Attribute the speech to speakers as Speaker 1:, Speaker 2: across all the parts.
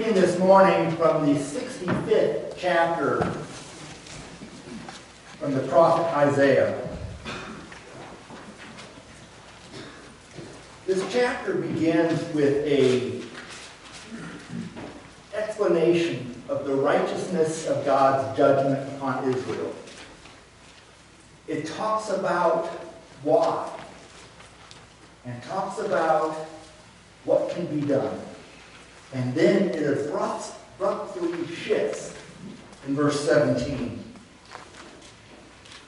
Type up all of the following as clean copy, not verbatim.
Speaker 1: reading this morning from the 65th chapter from the prophet Isaiah. This chapter begins with an explanation of the righteousness of God's judgment upon Israel. It talks about why, and talks about what can be done. And then it abruptly shifts in verse 17.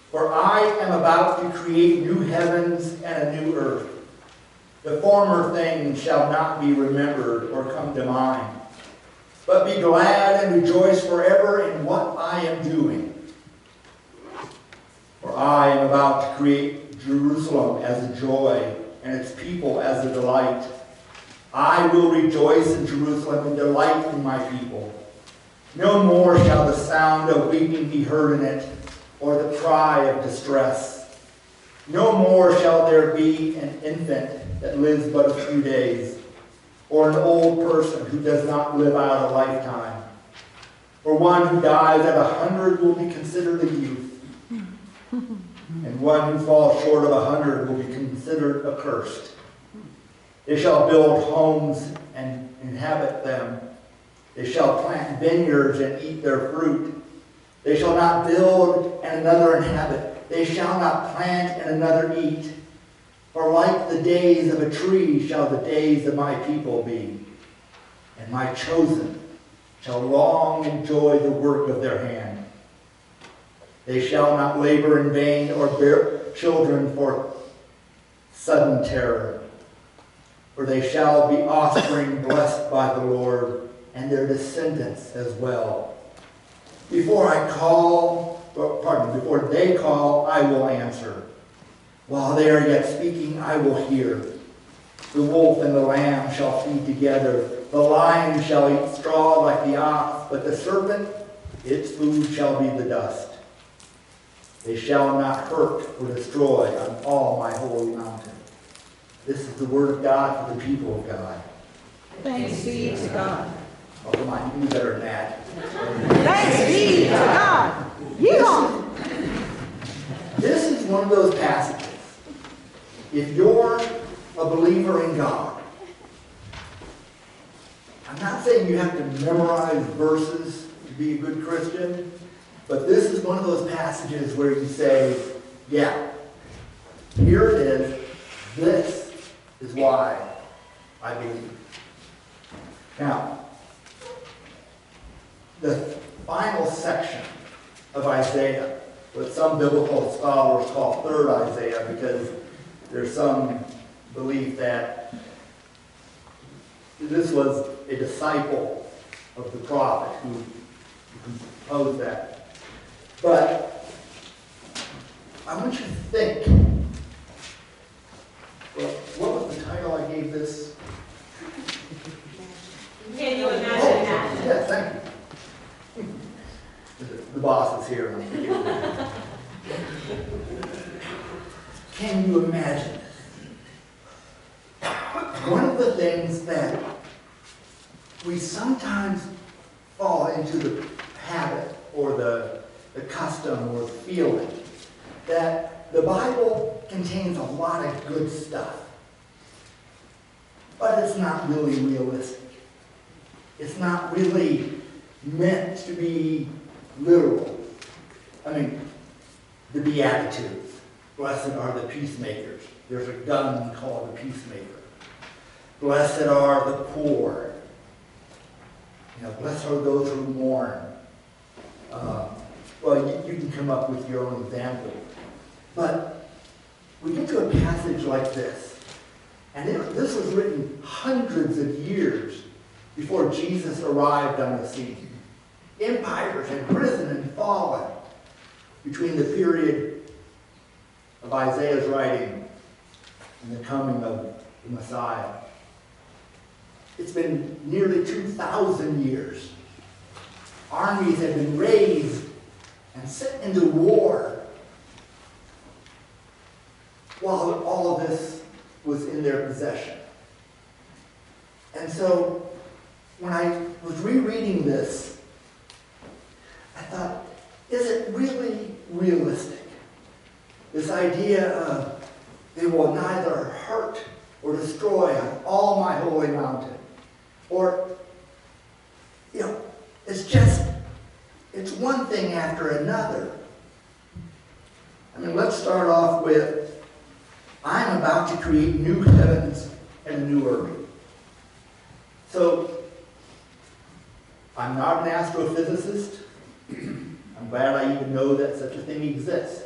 Speaker 1: For I am about to create new heavens and a new earth. The former things shall not be remembered or come to mind. But be glad and rejoice forever in what I am doing. For I am about to create Jerusalem as a joy and its people as a delight. I will rejoice in Jerusalem and delight in my people. No more shall the sound of weeping be heard in it, or the cry of distress. No more shall there be an infant that lives but a few days, or an old person who does not live out a lifetime. For one who dies at 100 will be considered a youth, and one who falls short of 100 will be considered accursed. They shall build homes and inhabit them. They shall plant vineyards and eat their fruit. They shall not build and another inhabit. They shall not plant and another eat. For like the days of a tree shall the days of my people be. And my chosen shall long enjoy the work of their hand. They shall not labor in vain or bear children for sudden terror. For they shall be offspring blessed by the Lord, and their descendants as well. Before they call, I will answer. While they are yet speaking, I will hear. The wolf and the lamb shall feed together. The lion shall eat straw like the ox, but the serpent, its food shall be the dust. They shall not hurt or destroy on all my holy mountain. This is the word of God for the people of God.
Speaker 2: Thanks be to God.
Speaker 1: Oh, come on, you can do better than that.
Speaker 2: Thanks be to God. Yeehaw!
Speaker 1: This is one of those passages. If you're a believer in God, I'm not saying you have to memorize verses to be a good Christian, but this is one of those passages where you say, yeah, here it is. This is why I believe. Now, the final section of Isaiah, what some biblical scholars call third Isaiah, because there's some belief that this was a disciple of the prophet who composed that. But I want you to think, well, what was the title I gave this?
Speaker 3: Can you imagine that?
Speaker 1: Yeah, thank you. The boss is here. Can you imagine this? One of the things that we sometimes fall into the habit or the custom or feeling that the Bible contains a lot of good stuff, but it's not really realistic. It's not really meant to be literal. I mean, the Beatitudes. Blessed are the peacemakers. There's a gun called the peacemaker. Blessed are the poor. Blessed are those who mourn. Well, you can come up with your own example. But we get to a passage like this, and this was written hundreds of years before Jesus arrived on the scene. Empires had risen and fallen between the period of Isaiah's writing and the coming of the Messiah. It's been nearly 2,000 years. Armies had been raised and sent into war while all of this was in their possession. And so when I was rereading this, I thought, is it really realistic? This idea of they will neither hurt or destroy on all my holy mountain. Or, it's one thing after another. I mean, let's start off with, I'm about to create new heavens and a new earth. So, I'm not an astrophysicist. I'm glad I even know that such a thing exists.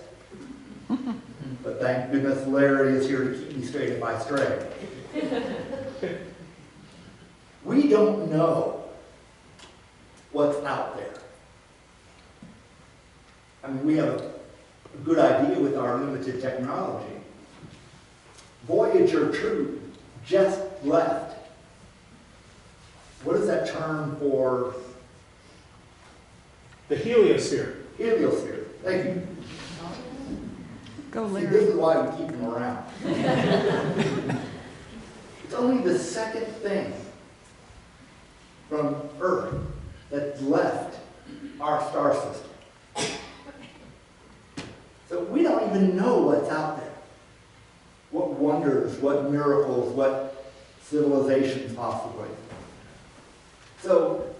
Speaker 1: But thank goodness Larry is here to keep me straight if I stray. We don't know what's out there. I mean, we have a good idea with our limited technology. Voyager 2 just left. What is that term for?
Speaker 4: The heliosphere.
Speaker 1: Heliosphere. Thank you.
Speaker 2: Go,
Speaker 1: See,
Speaker 2: Larry.
Speaker 1: this is why we keep them around. It's only the second thing from Earth that's left our star system. So we don't even know what's out there. What wonders, what miracles, what civilizations possibly. So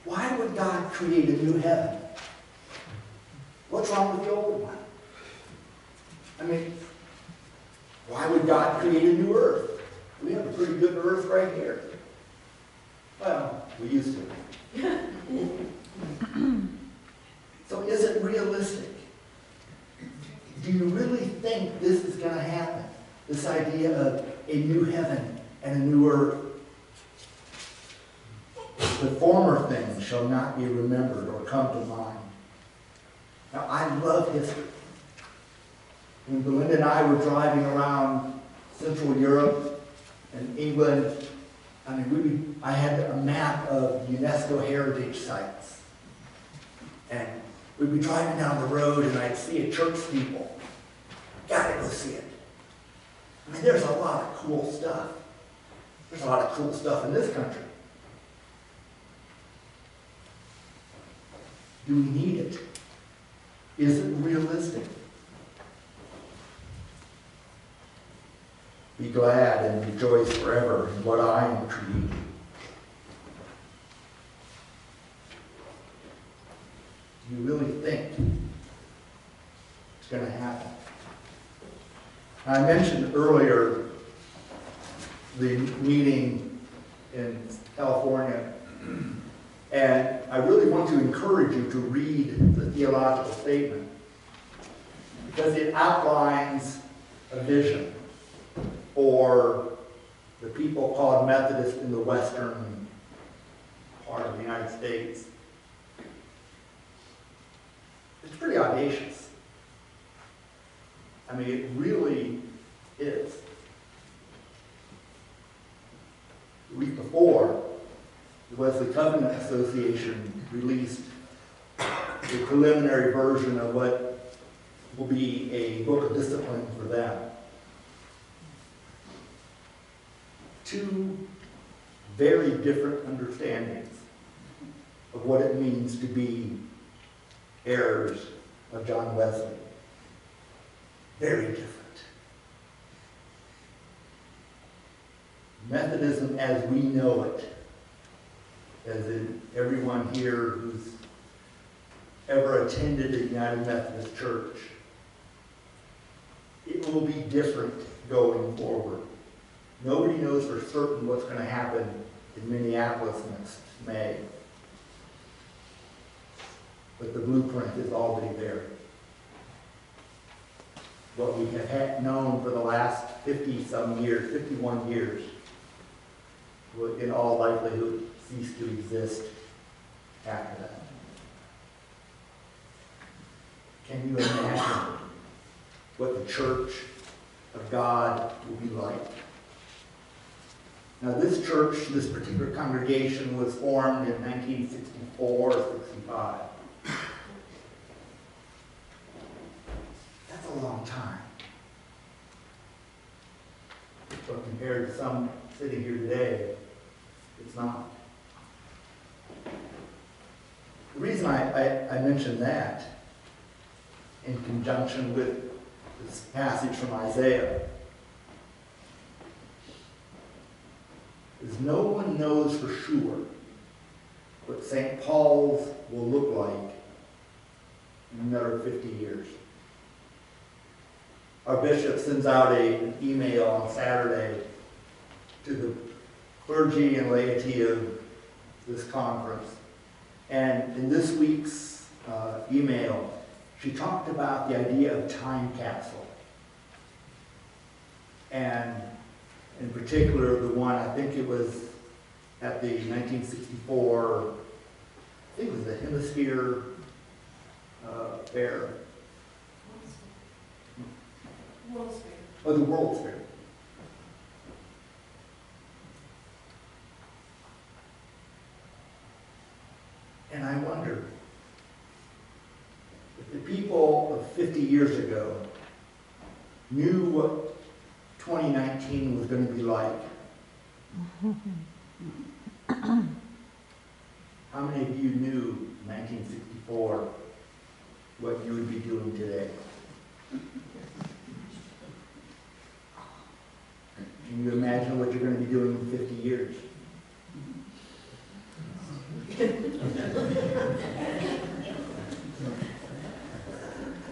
Speaker 1: why would God create a new heaven? What's wrong with the old one? I mean, why would God create a new earth? We have a pretty good earth right here. Well, we used to. So is it realistic? Do you really think this is going to happen? This idea of a new heaven and a new earth? The former things shall not be remembered or come to mind. Now, I love history. When Belinda and I were driving around Central Europe and England, I mean, I had a map of UNESCO heritage sites. And we'd be driving down the road and I'd see a church steeple. Gotta go see it. I mean, there's a lot of cool stuff. There's a lot of cool stuff in this country. Do we need it? Is it realistic? Be glad and rejoice forever in what I am creating. Do you really think it's going to happen? I mentioned earlier the meeting in California, and I really want to encourage you to read the theological statement because it outlines a vision for the people called Methodists in the western part of the United States. It's pretty audacious. I mean, it really is. The week before, the Wesley Covenant Association released a preliminary version of what will be a book of discipline for them. Two very different understandings of what it means to be heirs of John Wesley. Very different. Methodism as we know it, as in everyone here who's ever attended a United Methodist Church, it will be different going forward. Nobody knows for certain what's going to happen in Minneapolis next May. But the blueprint is already there. What we have known for the last 50-some years, 51 years, will in all likelihood cease to exist after that. Can you imagine what the Church of God will be like? Now this church, this particular congregation was formed in 1964 or 65. That's a long time. But compared to some sitting here today, it's not. The reason I mention that in conjunction with this passage from Isaiah is no one knows for sure what St. Paul's will look like in another 50 years. Our bishop sends out an email on Saturday to the clergy and laity of this conference. And in this week's email, she talked about the idea of time capsule. And in particular, the one, I think it was at the 1964, I think it was the Hemisphere Fair.
Speaker 3: World's Fair.
Speaker 1: Oh, the World's Fair. And I wonder if the people of 50 years ago knew what 2019 was going to be like. How many of you knew 1964 what you would be doing today? Can you imagine what you're going to be doing in 50 years?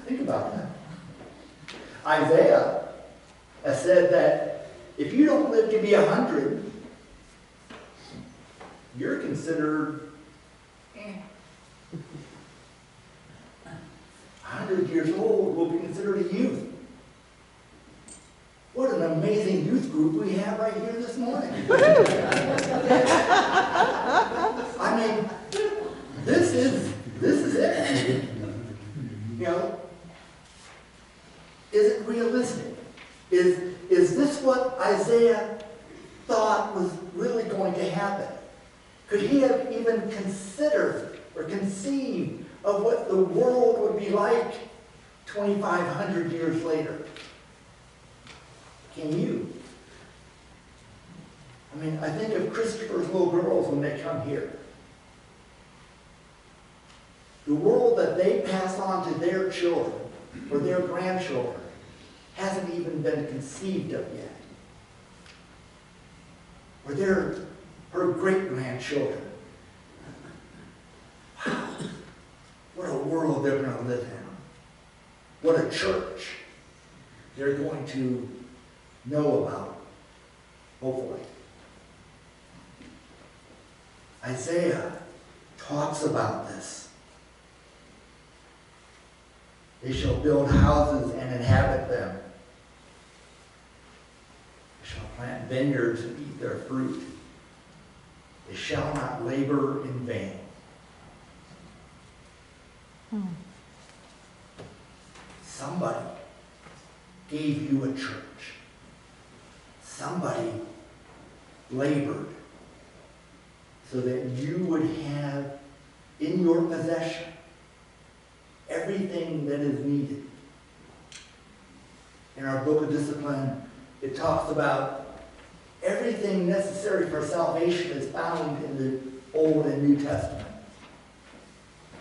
Speaker 1: Think about that. Isaiah has said that if you don't live to be 100, you're considered 100 years old will be considered a youth. What an amazing youth group we have right here this morning. I mean, this is it. You know, is it realistic? Is this what Isaiah thought was really going to happen? Could he have even considered or conceived of what the world would be like 2,500 years later? Can you? I mean, I think of Christopher's little girls when they come here. The world that they pass on to their children or their grandchildren hasn't even been conceived of yet. Or her great-grandchildren. Wow. What a world they're going to live in. What a church they're going to know about, hopefully. Isaiah talks about this. They shall build houses and inhabit them. They shall plant vineyards and eat their fruit. They shall not labor in vain. Somebody gave you a church. Somebody labored so that you would have in your possession everything that is needed. In our book of discipline, it talks about everything necessary for salvation is found in the Old and New Testament.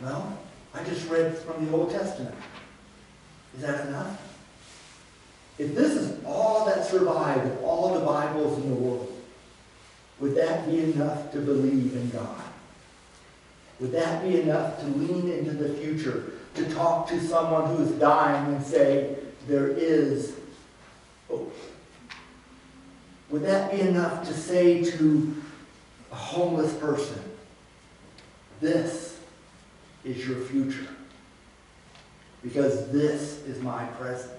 Speaker 1: Well, I just read from the Old Testament. Is that enough? If this is all that survived of all the Bibles in the world, would that be enough to believe in God? Would that be enough to lean into the future, to talk to someone who is dying and say, there is hope? Would that be enough to say to a homeless person, this is your future, because this is my present?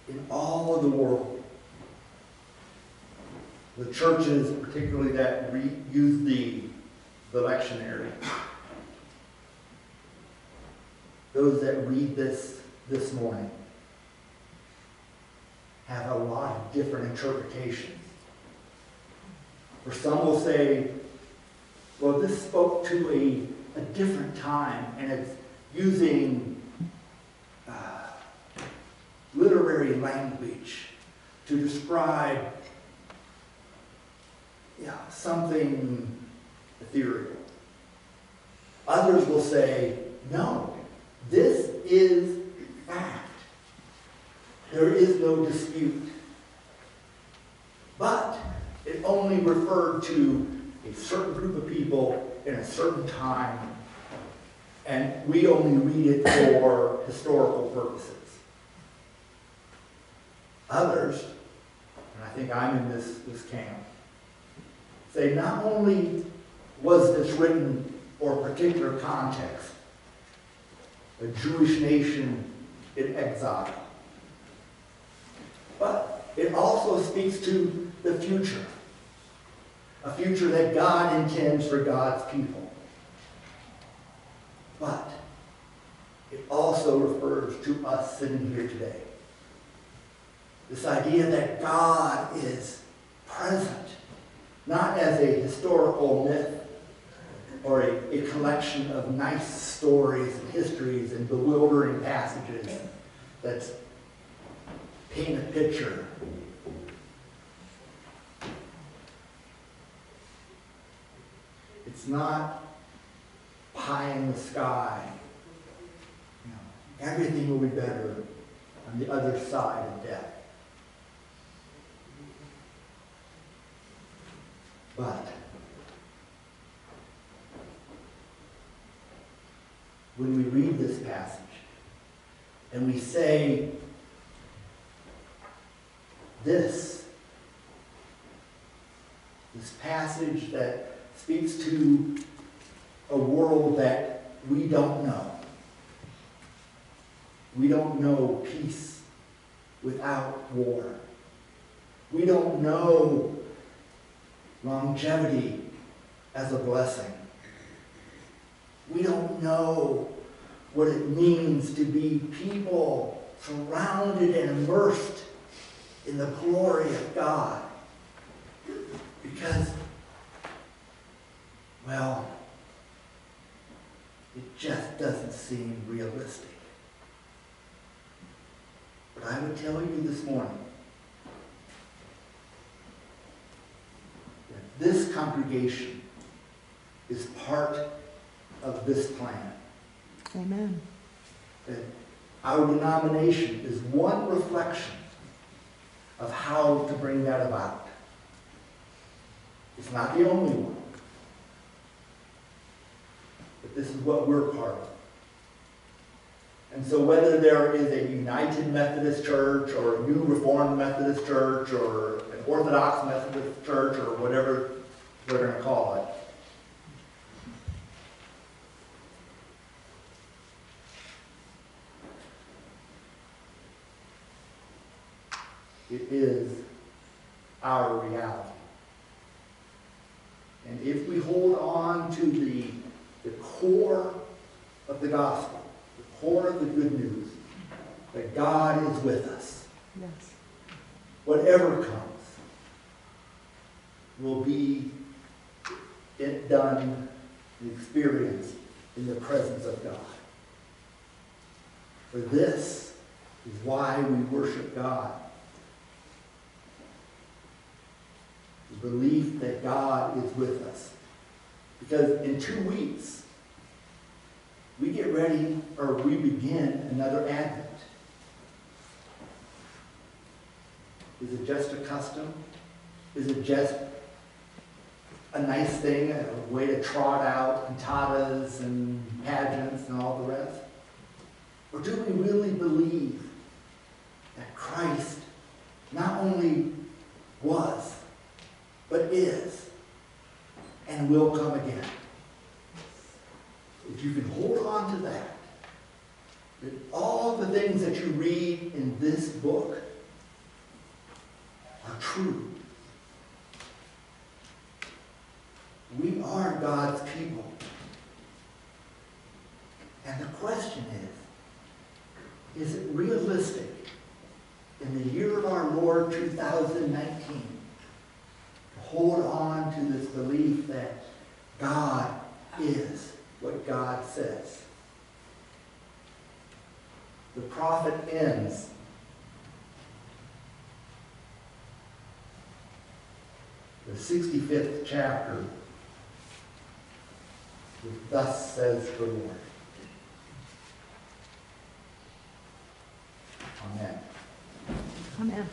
Speaker 1: In all of the world, the churches, particularly that use the lectionary, those that read this morning, have a lot of different interpretations. For some will say, well, this spoke to a different time, and it's using literary language to describe something ethereal. Others will say, no, this is fact. There is no dispute. But it only referred to a certain group of people in a certain time, and we only read it for historical purposes. Others, and I think I'm in this camp, say not only was this written for a particular context, a Jewish nation in exile, but it also speaks to the future, a future that God intends for God's people. But it also refers to us sitting here today. This idea that God is present, not as a historical myth or a collection of nice stories and histories and bewildering passages that paint a picture. It's not pie in the sky. You know, everything will be better on the other side of death. But when we read this passage and we say, this passage that speaks to a world that we don't know. We don't know peace without war. We don't know longevity as a blessing. We don't know what it means to be people surrounded and immersed in the glory of God. Because, well, it just doesn't seem realistic. But I would tell you this morning that this congregation is part of this plan.
Speaker 2: Amen.
Speaker 1: That our denomination is one reflection of how to bring that about. It's not the only one. But this is what we're part of. And so whether there is a United Methodist Church or a New Reformed Methodist Church or an Orthodox Methodist Church or whatever we're going to call it, it is our reality. And if we hold on to the core of the gospel, the core of the good news, that God is with us,
Speaker 2: Yes.
Speaker 1: whatever comes will be done and experienced in the presence of God. For this is why we worship God. The belief that God is with us. Because in 2 weeks, we get ready, or we begin another Advent. Is it just a custom? Is it just a nice thing, a way to trot out cantatas and pageants and all the rest? Or do we really believe that Christ not only was, but is, and will come again? If you can hold on to that all the things that you read in this book are true. We are God's people. And the question is it realistic in the year of our Lord 2019 to hold on to this belief that God is what God says? The prophet ends the 65th chapter Thus says the Lord. Amen.
Speaker 2: Amen.